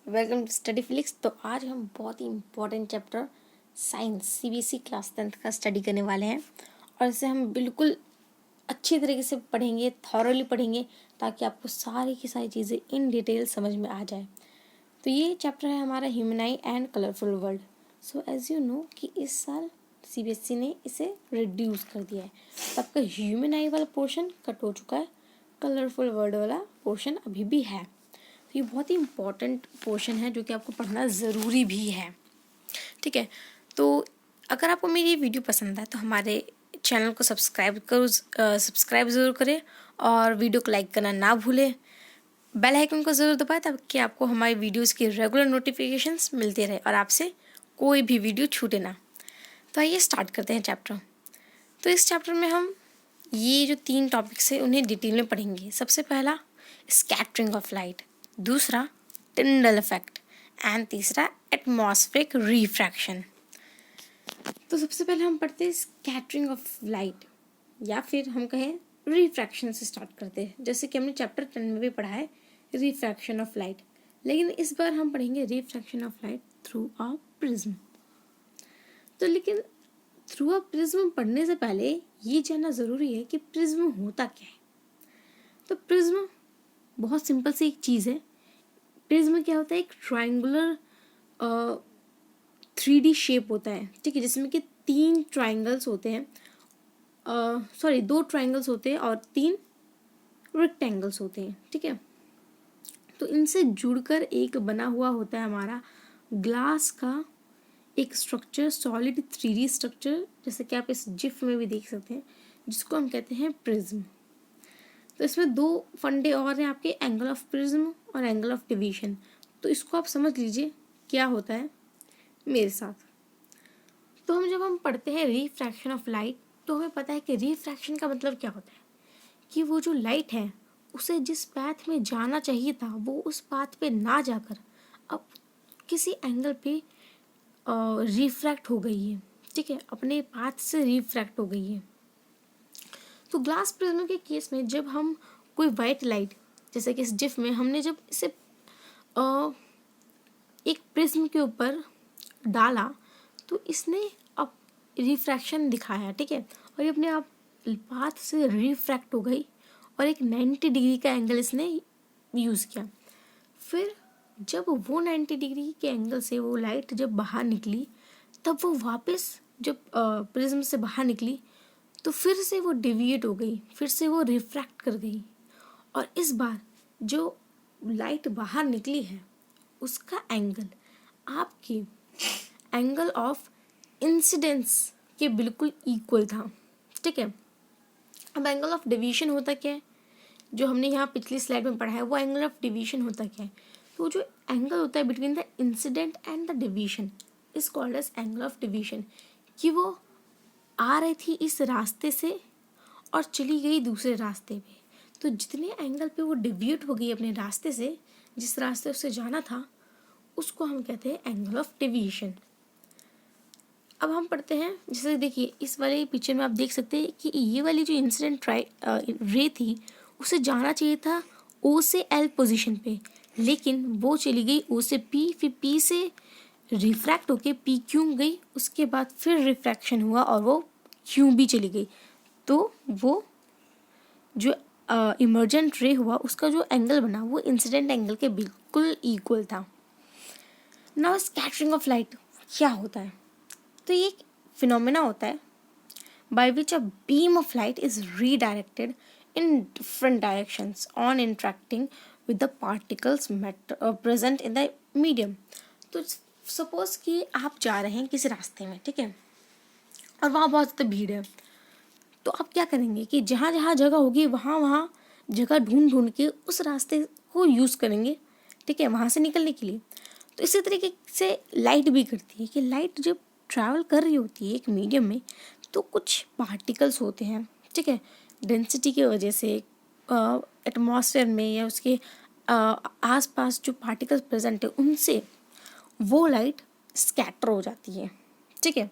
Welcome to study flix. तो आज हम बहुत ही important chapter science CBSE class 10th का स्टडी करने वाले हैं और इसे हम बिल्कुल अच्छी तरीके से पढ़ेंगे, थॉरली पढ़ेंगे ताकि आपको सारी की सारी चीज़ें इन डिटेल समझ में आ जाए। तो ये चैप्टर है हमारा human eye and colourful world. So as you know कि इस साल सीबीएसई ने इसे रिड्यूस कर दिया है, तो आपका ह्यूमन आई वाला पोर्शन कट हो चुका है, कलरफुल वर्ल्ड वाला पोर्शन अभी भी है। तो ये बहुत ही इम्पॉर्टेंट पोर्शन है जो कि आपको पढ़ना ज़रूरी भी है। ठीक है, तो अगर आपको मेरी ये वीडियो पसंद है तो हमारे चैनल को सब्सक्राइब ज़रूर करें और वीडियो को लाइक करना ना भूलें। बेल आइकन को ज़रूर दबाएं ताकि आपको हमारी वीडियोस की रेगुलर नोटिफिकेशंस मिलते रहे और आपसे कोई भी वीडियो छूटे ना। तो आइए स्टार्ट करते हैं चैप्टर। तो इस चैप्टर में हम ये जो 3 टॉपिक्स हैं उन्हें डिटेल में पढ़ेंगे। सबसे पहला स्कैटरिंग ऑफ लाइट, दूसरा टिंडल इफेक्ट एंड तीसरा एटमॉस्फेरिक रिफ्रैक्शन। तो सबसे पहले हम पढ़ते हैं स्कैटरिंग ऑफ लाइट या फिर हम कहें रिफ्रैक्शन से स्टार्ट करते हैं। जैसे कि हमने चैप्टर 10 में भी पढ़ा है रिफ्रैक्शन ऑफ लाइट, लेकिन इस बार हम पढ़ेंगे refraction of light through a prism. तो लेकिन थ्रू अ प्रिज्म पढ़ने से पहले ये जानना ज़रूरी है कि प्रिज्म होता क्या है। तो प्रिज्म बहुत सिंपल सी एक चीज़ है। प्रिज्म क्या होता है? एक ट्रायंगुलर 3D शेप होता है, ठीक है, जिसमें कि 3 ट्रायंगल्स होते हैं, 2 ट्रायंगल्स होते हैं और 3 रेक्टेंगल्स होते हैं, ठीक है। तो इनसे जुड़कर एक बना हुआ होता है हमारा ग्लास का एक स्ट्रक्चर, सॉलिड 3D स्ट्रक्चर, जैसे कि आप इस जिफ में भी देख सकते हैं, जिसको हम कहते हैं प्रिज्म। तो इसमें 2 फंडे और हैं आपके, एंगल ऑफ प्रिज्म और एंगल ऑफ डिवीजन। तो इसको आप समझ लीजिए क्या होता है मेरे साथ। तो जब हम पढ़ते हैं रिफ्रैक्शन ऑफ लाइट तो हमें पता है कि रिफ्रैक्शन का मतलब क्या होता है कि वो जो लाइट है उसे जिस पाथ में जाना चाहिए था वो उस पाथ पे ना जाकर अब किसी एंगल पे रिफ्रैक्ट हो गई है, ठीक है, अपने पाथ से रिफ्रैक्ट हो गई है। तो ग्लास प्रिज्म के केस में जब हम कोई वाइट लाइट, जैसे कि इस जिफ में हमने जब इसे एक प्रिज्म के ऊपर डाला तो इसने अब रिफ्रैक्शन दिखाया, ठीक है, और ये अपने आप पाथ से रिफ्रैक्ट हो गई और एक 90 डिग्री का एंगल इसने यूज़ किया। फिर जब वो 90 डिग्री के एंगल से वो लाइट जब बाहर निकली तब वो वापस जब प्रिज्म से बाहर निकली तो फिर से वो डिविएट हो गई, फिर से वो रिफ्रैक्ट कर गई और इस बार जो लाइट बाहर निकली है उसका एंगल आपके एंगल ऑफ इंसिडेंस के बिल्कुल इक्वल था, ठीक है। अब एंगल ऑफ डिवीजन होता क्या है, जो हमने यहाँ पिछली स्लाइड में पढ़ा है, वो एंगल ऑफ डिवीजन होता क्या है। तो जो एंगल होता है between the incident and the division is called as angle of division, कि वो आ रही थी इस रास्ते से और चली गई दूसरे रास्ते पे। तो जितने एंगल पे वो डिविएट हो गई अपने रास्ते से, जिस रास्ते उसे जाना था, उसको हम कहते हैं एंगल ऑफ डिवीजन। अब हम पढ़ते हैं, जैसे देखिए इस वाले पिक्चर में आप देख सकते हैं कि ये वाली जो इंसिडेंट रे थी उसे जाना चाहिए था ओ से एल पोजीशन पे, लेकिन वो चली गई ओ से पी, फिर पी से रिफ्रैक्ट होके पी क्यू गई, उसके बाद फिर रिफ्रैक्शन हुआ और वो क्यू भी चली गई। तो वो जो इमर्जेंट रे हुआ उसका जो एंगल बना वो इंसिडेंट एंगल के बिल्कुल इक्वल था। नाउ स्कैटरिंग ऑफ लाइट क्या होता है? तो ये एक फिनोमेना होता है by which a beam of light is redirected in different directions on interacting with the particles present in the medium। तो सपोज कि आप जा रहे हैं किसी रास्ते में, ठीक है, और वहाँ बहुत ज़्यादा भीड़ है, तो आप क्या करेंगे कि जहाँ जहाँ जगह होगी वहाँ वहाँ जगह ढूंढ ढूंढ के उस रास्ते को यूज़ करेंगे, ठीक है, वहाँ से निकलने के लिए। तो इसी तरीके से लाइट भी करती है कि लाइट जब ट्रैवल कर रही होती है एक मीडियम में तो कुछ पार्टिकल्स होते हैं, ठीक है, डेंसिटी की वजह से एटमॉस्फेयर में या उसके आसपास जो पार्टिकल्स प्रेजेंट है उनसे वो लाइट स्कैटर हो जाती है, ठीक है।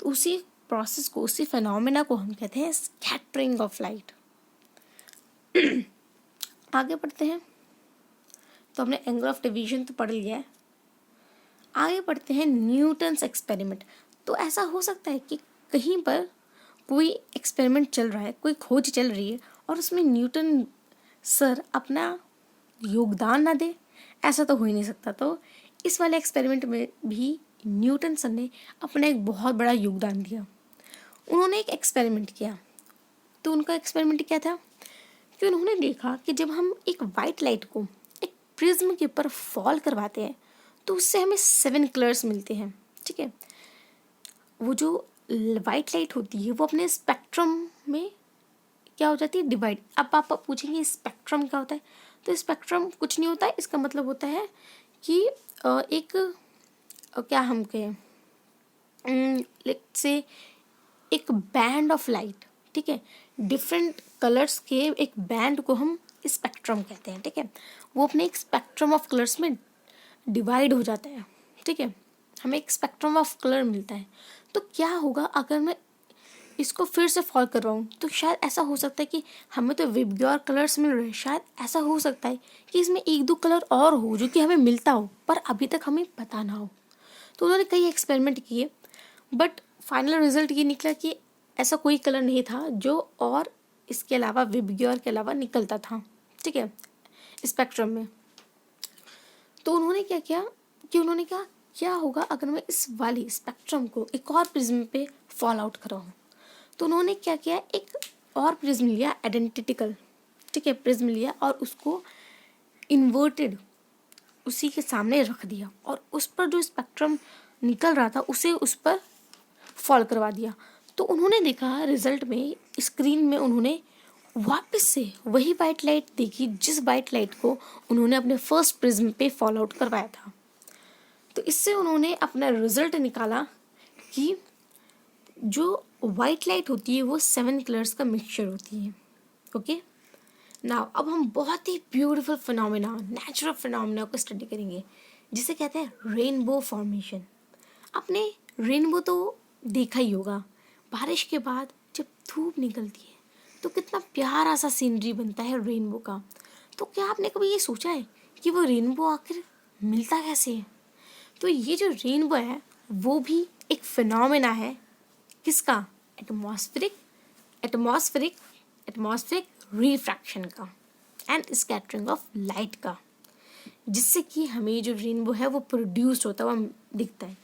तो उसी प्रोसेस को, उसी फिनोमेना को हम कहते हैं स्कैटरिंग ऑफ लाइट। आगे बढ़ते हैं। तो हमने एंगल ऑफ डिवीजन तो पढ़ लिया है। आगे पढ़ते हैं न्यूटन्स एक्सपेरिमेंट। तो ऐसा हो सकता है कि कहीं पर कोई एक्सपेरिमेंट चल रहा है, कोई खोज चल रही है और उसमें न्यूटन सर अपना योगदान ना दे, ऐसा तो हो ही नहीं सकता। तो इस वाले एक्सपेरिमेंट में भी न्यूटन सर ने अपना एक बहुत बड़ा योगदान दिया। उन्होंने एक एक्सपेरिमेंट किया। तो उनका एक्सपेरिमेंट क्या था कि उन्होंने देखा कि जब हम एक वाइट लाइट को एक प्रिज्म के ऊपर फॉल करवाते हैं तो उससे हमें 7 कलर्स मिलते हैं। ठीक है, वो जो वाइट लाइट होती है वो अपने स्पेक्ट्रम में क्या हो जाती है, डिवाइड। अब आप पूछेंगे स्पेक्ट्रम क्या होता है, तो स्पेक्ट्रम कुछ नहीं होता है, इसका मतलब होता है कि एक क्या हम कहें, लेट्स से एक बैंड ऑफ लाइट। ठीक है, डिफरेंट कलर्स के एक बैंड को हम स्पेक्ट्रम कहते हैं। ठीक है, वो अपने एक स्पेक्ट्रम ऑफ कलर्स में डिवाइड हो जाता है। ठीक है, हमें एक स्पेक्ट्रम ऑफ कलर मिलता है। तो क्या होगा अगर मैं इसको फिर से फॉल करवाऊँ, तो शायद ऐसा हो सकता है कि हमें तो विबग्योर कलर्स मिल रहे हैं, शायद ऐसा हो सकता है कि इसमें एक दो कलर और हो जो कि हमें मिलता हो पर अभी तक हमें पता ना हो। तो उन्होंने कई एक्सपेरिमेंट किए बट फाइनल रिजल्ट ये निकला कि ऐसा कोई कलर नहीं था जो और इसके अलावा विबग्योर के अलावा निकलता था। ठीक है, स्पेक्ट्रम में। तो उन्होंने क्या किया कि उन्होंने कहा क्या होगा अगर मैं इस वाली स्पेक्ट्रम को एक और प्रिज्म पे फॉल आउट कराऊँ। तो उन्होंने क्या किया, एक और प्रिज्म लिया आइडेंटिकल। ठीक है, प्रिज्म लिया और उसको इन्वर्टेड उसी के सामने रख दिया और उस पर जो स्पेक्ट्रम निकल रहा था उसे उस पर फॉल करवा दिया। तो उन्होंने देखा रिजल्ट में, स्क्रीन में उन्होंने वापस से वही वाइट लाइट देखी जिस वाइट लाइट को उन्होंने अपने फर्स्ट प्रिज्म पे फॉल आउट करवाया था। तो इससे उन्होंने अपना रिजल्ट निकाला कि जो वाइट लाइट होती है वो 7 कलर्स का मिक्सचर होती है। ओके, नाउ अब हम बहुत ही ब्यूटीफुल फिनोमेना, नेचुरल फिनोमेना को स्टडी करेंगे जिसे कहते हैं रेनबो फॉर्मेशन। आपने रेनबो तो देखा ही होगा, बारिश के बाद जब धूप निकलती है तो कितना प्यारा सा सीनरी बनता है रेनबो का। तो क्या आपने कभी ये सोचा है कि वो रेनबो आखिर मिलता कैसे है? तो ये जो रेनबो है वो भी एक फिनोमेना है, किसका, एटमॉस्फेरिक रिफ्रैक्शन का एंड स्कैटरिंग ऑफ लाइट का, जिससे कि हमें जो रेनबो है वो प्रोड्यूस होता है, वो दिखता है।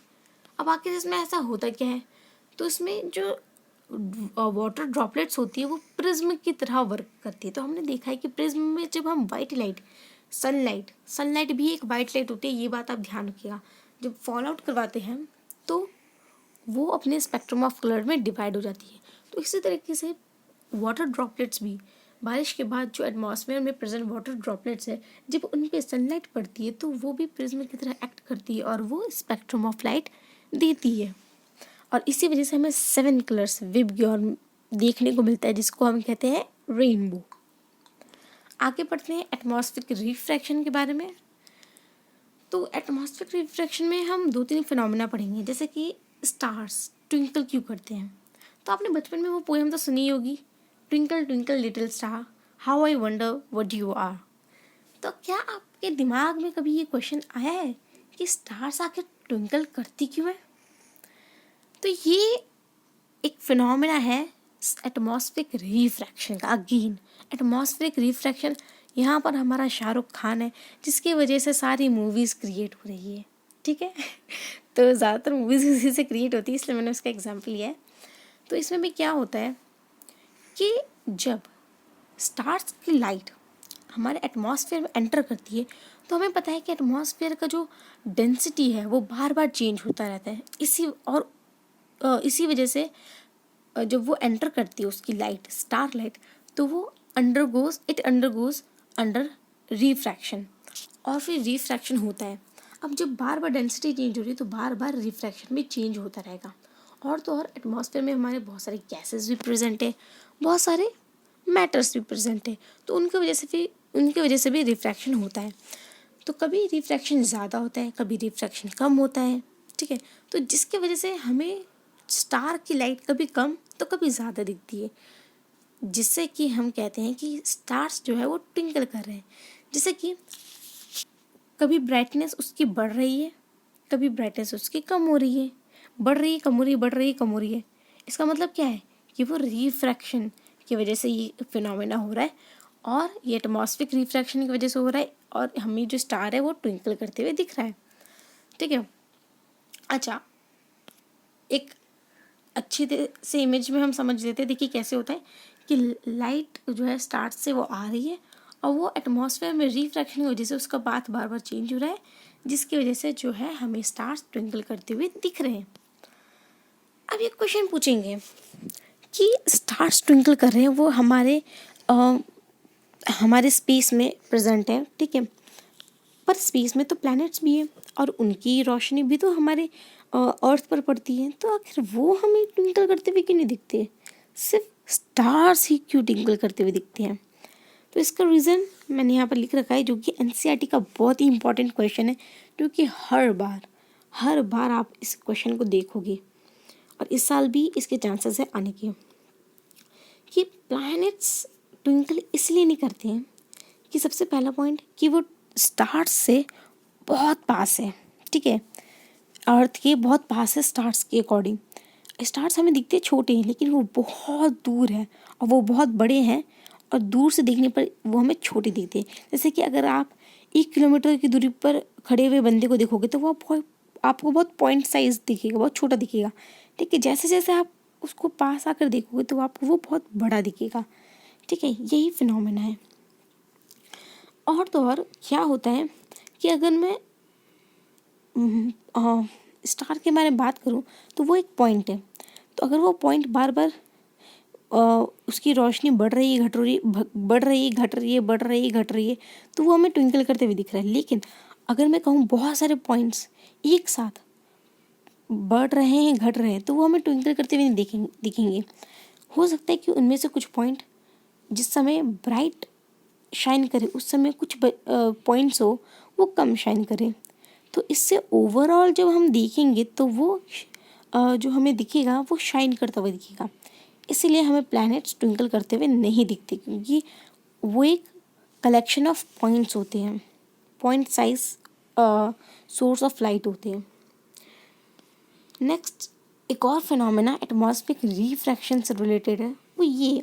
अब आखिर इसमें ऐसा होता क्या है, तो इसमें जो वाटर ड्रॉपलेट्स होती है वो प्रिज्म की तरह वर्क करती है। तो हमने देखा है कि प्रिज्म में जब हम वाइट लाइट, सनलाइट भी एक वाइट लाइट होती है, ये बात आप ध्यान रखिएगा। जब फॉल आउट करवाते हैं तो वो अपने स्पेक्ट्रम ऑफ कलर में डिवाइड हो जाती है। तो इसी तरीके से वाटर ड्रॉपलेट्स भी, बारिश के बाद जो एटमॉस्फेयर में प्रेजेंट वाटर ड्रॉपलेट्स है, जब उन पे सनलाइट पड़ती है तो वो भी प्रिज्म की तरह एक्ट करती है और वो स्पेक्ट्रम ऑफ लाइट देती है। और इसी वजह से हमें 7 कलर्स विबग्योर देखने को मिलता है जिसको हम कहते हैं रेनबो। आगे बढ़ते हैं एटमॉस्फेरिक रिफ्रैक्शन के बारे में। तो एटमॉस्फेरिक रिफ्रैक्शन में हम 2-3 फिनोमेना पढ़ेंगे, जैसे कि स्टार्स ट्विंकल क्यों करते हैं। तो आपने बचपन में वो पोएम तो सुनी होगी, twinkle twinkle little star how I wonder what you are. तो क्या आपके दिमाग में कभी ये क्वेश्चन आया है कि स्टार्स आखिर ट्विंकल करती क्यों है? तो ये एक फिनोमेना है एटमॉस्फेरिक रिफ्रैक्शन का। अगेन एटमॉस्फेरिक रिफ्रैक्शन, यहाँ पर हमारा शाहरुख खान है जिसकी वजह से सारी मूवीज़ क्रिएट हो रही है। ठीक है तो ज़्यादातर मूवीज़ इसी से क्रिएट होती है, इसलिए मैंने उसका एग्जाम्पल लिया है। तो इसमें भी क्या होता है कि जब स्टार्स की लाइट हमारे एटमॉस्फेयर में एंटर करती है तो हमें पता है कि एटमॉस्फेयर का जो डेंसिटी है वो बार बार चेंज होता रहता है। इसी वजह से जब वो एंटर करती है उसकी लाइट, स्टार लाइट, तो वो अंडरगोज अंडर रिफ्रैक्शन, और फिर रिफ्रैक्शन होता है। अब जब बार बार डेंसिटी चेंज हो रही है तो बार बार रिफ्रैक्शन भी चेंज होता रहेगा। और तो और एटमॉस्फेयर में हमारे बहुत सारे गैसेस भी प्रेजेंट है, बहुत सारे मैटर्स भी प्रेजेंट है, तो उनकी वजह से भी रिफ्रैक्शन होता है। तो कभी रिफ्रैक्शन ज़्यादा होता है, कभी रिफ्रैक्शन कम होता है। ठीक है, तो जिसकी वजह से हमें स्टार की लाइट कभी कम तो कभी ज़्यादा दिखती है, जिससे कि हम कहते हैं कि स्टार्स जो है वो ट्विंकल कर रहे हैं। जैसे कि कभी ब्राइटनेस उसकी बढ़ रही है, कभी ब्राइटनेस उसकी कम हो रही है, बढ़ रही है, कम हो रही है, बढ़ रही है, कम हो रही है। इसका मतलब क्या है कि वो रिफ्रैक्शन की वजह से ये फिनोमेना हो रहा है, और ये एटमॉस्फेरिक रिफ्रैक्शन की वजह से हो रहा है, और हमें जो स्टार है वो ट्विंकल करते हुए दिख रहा है। ठीक है। अच्छा, एक अच्छी से इमेज में हम समझ लेते हैं। देखिए कैसे होता है कि लाइट जो है स्टार से वो आ रही है, और वो एटमॉस्फेयर में रिफ्रैक्शन की वजह से उसका पाथ बार बार चेंज हो रहा है, जिसकी वजह से जो है हमें स्टार्स ट्विंकल करते हुए दिख रहे हैं। अब एक क्वेश्चन पूछेंगे कि स्टार्स ट्विंकल कर रहे हैं, वो हमारे स्पेस में प्रेजेंट है, ठीक है, पर स्पेस में तो प्लैनेट्स भी हैं, और उनकी रोशनी भी तो हमारे अर्थ पर पड़ती है, तो आखिर वो हमें ट्विंकल करते हुए क्यों नहीं दिखते? सिर्फ स्टार्स ही क्यों ट्विंकल करते हुए दिखते हैं? तो इसका रीज़न मैंने यहाँ पर लिख रखा है, जो कि एनसीईआरटी का बहुत ही इंपॉर्टेंट क्वेश्चन है, क्योंकि हर बार आप इस क्वेश्चन को देखोगे, और इस साल भी इसके चांसेस है आने के, कि प्लैनेट्स ट्विंकल इसलिए नहीं करते हैं कि सबसे पहला पॉइंट कि वो स्टार्स से बहुत पास है, ठीक है, अर्थ के बहुत पास है स्टार्स के अकॉर्डिंग। स्टार्स हमें दिखते छोटे हैं, लेकिन वो बहुत दूर है, और वो बहुत बड़े हैं, और दूर से देखने पर वो हमें छोटे दिखते हैं। जैसे कि अगर आप 1 किलोमीटर की दूरी पर खड़े हुए बंदे को देखोगे तो वो आपको बहुत पॉइंट साइज दिखेगा, बहुत छोटा दिखेगा, ठीक है। जैसे जैसे आप उसको पास आकर देखोगे तो आपको वो बहुत बड़ा दिखेगा, ठीक है। यही फिनोमेना है। और तो और क्या होता है कि अगर मैं स्टार के बारे में बात करूं तो वो एक पॉइंट है, तो अगर वो पॉइंट बार बार उसकी रोशनी बढ़ रही है, घट रही है, बढ़ रही है, घट रही है, बढ़ रही है, घट रही है, तो वो हमें ट्विंकल करते हुए दिख रहा है। लेकिन अगर मैं कहूँ बहुत सारे पॉइंट्स एक साथ बढ़ रहे हैं, घट रहे हैं, तो वो हमें ट्विंकल करते हुए नहीं दिखेंगे। हो सकता है कि उनमें से कुछ पॉइंट जिस समय ब्राइट शाइन करे, उस समय कुछ पॉइंट्स हो वो कम शाइन करे। तो इससे ओवरऑल जब हम देखेंगे तो वो जो हमें दिखेगा वो शाइन करता हुआ दिखेगा। इसीलिए हमें प्लैनेट्स ट्विंकल करते हुए नहीं दिखते, क्योंकि वो एक कलेक्शन ऑफ पॉइंट्स होते हैं, point size source of light होते हैं। नेक्स्ट एक और फिनोमेना एटमॉस्फेरिक रिफ्रैक्शन से रिलेटेड है, वो ये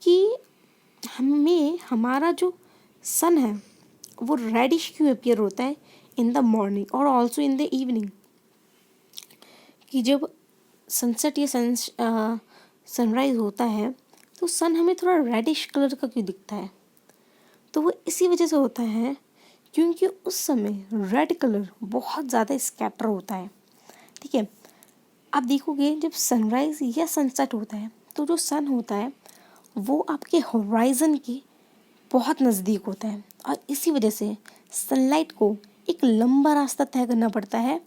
कि हमें हमारा जो सन है वो रेडिश क्यों अपीयर होता है इन द मॉर्निंग और ऑल्सो इन द इवनिंग। कि जब सनसेट या सनराइज होता है तो सन हमें थोड़ा रेडिश कलर का क्यों दिखता है? तो वो इसी वजह से होता है क्योंकि उस समय रेड कलर बहुत ज़्यादा स्कैटर होता है, ठीक है। आप देखोगे जब सनराइज या सनसेट होता है तो जो सन होता है वो आपके होराइजन के बहुत नज़दीक होता है, और इसी वजह से सनलाइट को एक लंबा रास्ता तय करना पड़ता है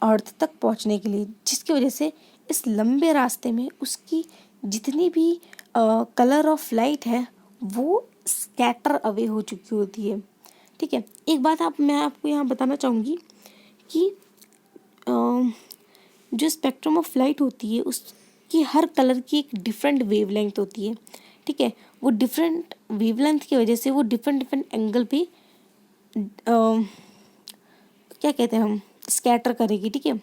अर्थ तक पहुंचने के लिए, जिसकी वजह से इस लंबे रास्ते में उसकी जितनी भी कलर ऑफ लाइट है वो स्कैटर अवे हो चुकी होती है, ठीक है। एक बात मैं आपको यहाँ बताना चाहूँगी कि जो स्पेक्ट्रम ऑफ लाइट होती है उसकी हर कलर की एक डिफरेंट वेवलेंथ होती है, ठीक है। वो डिफरेंट वेवलेंथ की वजह से वो डिफरेंट एंगल पे क्या कहते हैं हम स्कैटर करेगी, ठीक है।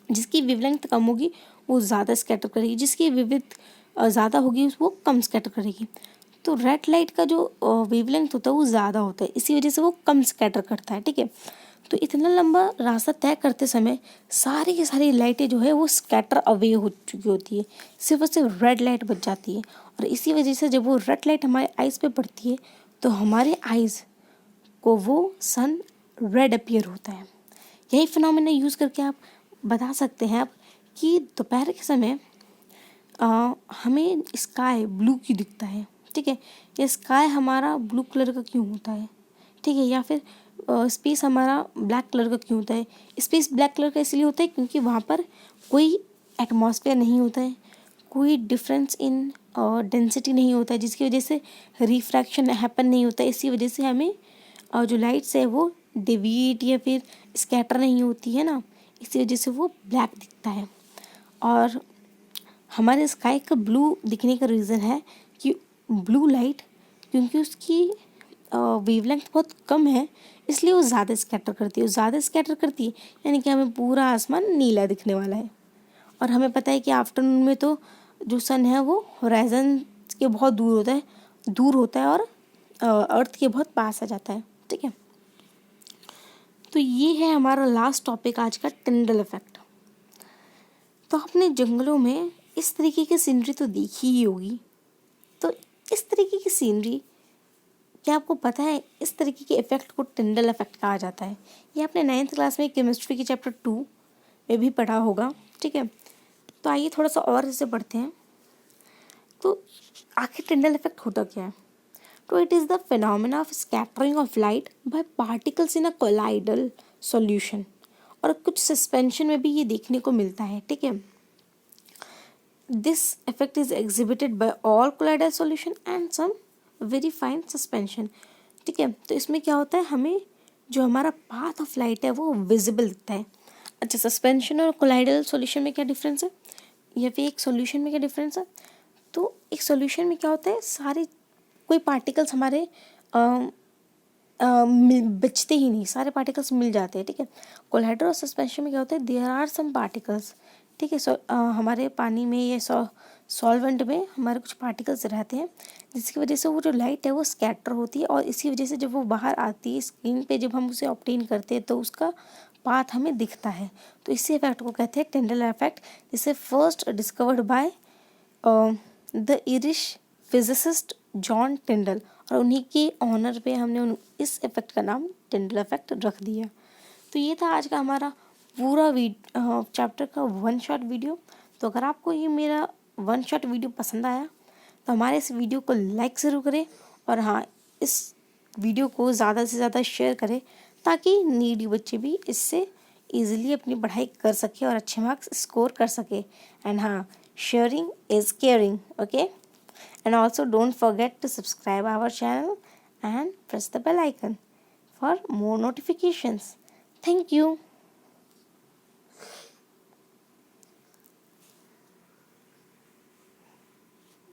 जिसकी वेवलेंथ कम होगी वो ज़्यादा स्कैटर करेगी, जिसकी वेवलेंथ ज़्यादा होगी वो कम स्कैटर करेगी। तो रेड लाइट का जो वेवलेंथ होता है वो ज़्यादा होता है, इसी वजह से वो कम स्कैटर करता है, ठीक है। तो इतना लंबा रास्ता तय करते समय सारी की सारी लाइटें जो है वो स्कैटर अवे हो चुकी होती है, सिर्फ और सिर्फ रेड लाइट बच जाती है। और इसी वजह से जब वो रेड लाइट हमारे आइज़ पे पड़ती है तो हमारे आइज़ को वो सन रेड अपीयर होता है। यही फिनोमेना यूज़ करके आप बता सकते हैं आप कि दोपहर के समय हमें स्काई ब्लू क्यों दिखता है, ठीक है। ये स्काई हमारा ब्लू कलर का क्यों होता है, ठीक है। या फिर स्पेस हमारा ब्लैक कलर का क्यों होता है? स्पेस ब्लैक कलर का इसलिए होता है क्योंकि वहाँ पर कोई एटमॉस्फेयर नहीं होता है, कोई डिफरेंस इन डेंसिटी नहीं होता है, जिसकी वजह से रिफ्रैक्शन हैपन नहीं होता है। इसी वजह से हमें जो लाइट्स है वो डेविएट या फिर स्कैटर नहीं होती है ना, इसी वजह से वो ब्लैक दिखता है। और हमारे स्काई का ब्लू दिखने का रीज़न है कि ब्लू लाइट क्योंकि उसकी वेवलेंथ बहुत कम है, इसलिए वो ज़्यादा स्कैटर करती है। वो ज़्यादा स्कैटर करती है यानी कि हमें पूरा आसमान नीला दिखने वाला है। और हमें पता है कि आफ्टरनून में तो जो सन है वो होराइजन के बहुत दूर होता है और अर्थ के बहुत पास आ जाता है, ठीक है। तो ये है हमारा लास्ट टॉपिक आज का, टिंडल इफेक्ट। तो आपने जंगलों में इस तरीके की सीनरी तो देखी ही होगी। तो इस तरीके की सीनरी, क्या आपको पता है इस तरीके के इफेक्ट को टिंडल इफेक्ट कहा जाता है? ये आपने 9th क्लास में केमिस्ट्री के चैप्टर 2 में भी पढ़ा होगा, ठीक है। तो आइए थोड़ा सा और इसे पढ़ते हैं। तो आखिर टिंडल इफेक्ट होता क्या है? तो it is the phenomena of scattering of light by particles in a colloidal solution. और कुछ सस्पेंशन में भी ये देखने को मिलता है, ठीक है। This effect is exhibited by all colloidal solution and some very fine suspension, ठीक है। तो इसमें क्या होता है, हमें जो हमारा पाथ ऑफ लाइट है वो विजिबल दिखता है। अच्छा, सस्पेंशन और कोलाइडल सॉल्यूशन में क्या डिफरेंस है, या फिर एक सॉल्यूशन में क्या डिफरेंस है? तो एक सॉल्यूशन में क्या होता है, सारे कोई पार्टिकल्स हमारे बचते ही नहीं, सारे पार्टिकल्स मिल जाते हैं, ठीक है। कोलाइडल और सस्पेंशन में क्या होता है, देयर आर सम पार्टिकल्स, ठीक है। हमारे पानी में या सॉल्वेंट में हमारे कुछ पार्टिकल्स रहते हैं, जिसकी वजह से वो जो लाइट है वो स्कैटर होती है, और इसी वजह से जब वो बाहर आती है स्क्रीन पे, जब हम उसे ऑब्टेन करते हैं तो उसका पाथ हमें दिखता है। तो इसी इफेक्ट को कहते हैं टिंडल इफेक्ट, जिसे first discovered by the Irish physicist John टिंडल, और उन्हीं के ऑनर पे हमने इस इफेक्ट का नाम टिंडल इफेक्ट रख दिया। तो ये था आज का हमारा पूरा चैप्टर का 1 शॉट वीडियो। तो अगर आपको ये मेरा 1 शॉट वीडियो पसंद आया तो हमारे इस वीडियो को लाइक ज़रूर करें, और हाँ, इस वीडियो को ज़्यादा से ज़्यादा शेयर करें ताकि नीडी बच्चे भी इससे ईजिली अपनी पढ़ाई कर सके और अच्छे मार्क्स स्कोर कर सके। एंड हाँ, sharing is caring, okay. And also don't forget to subscribe our channel and press the bell icon for more notifications. Thank you.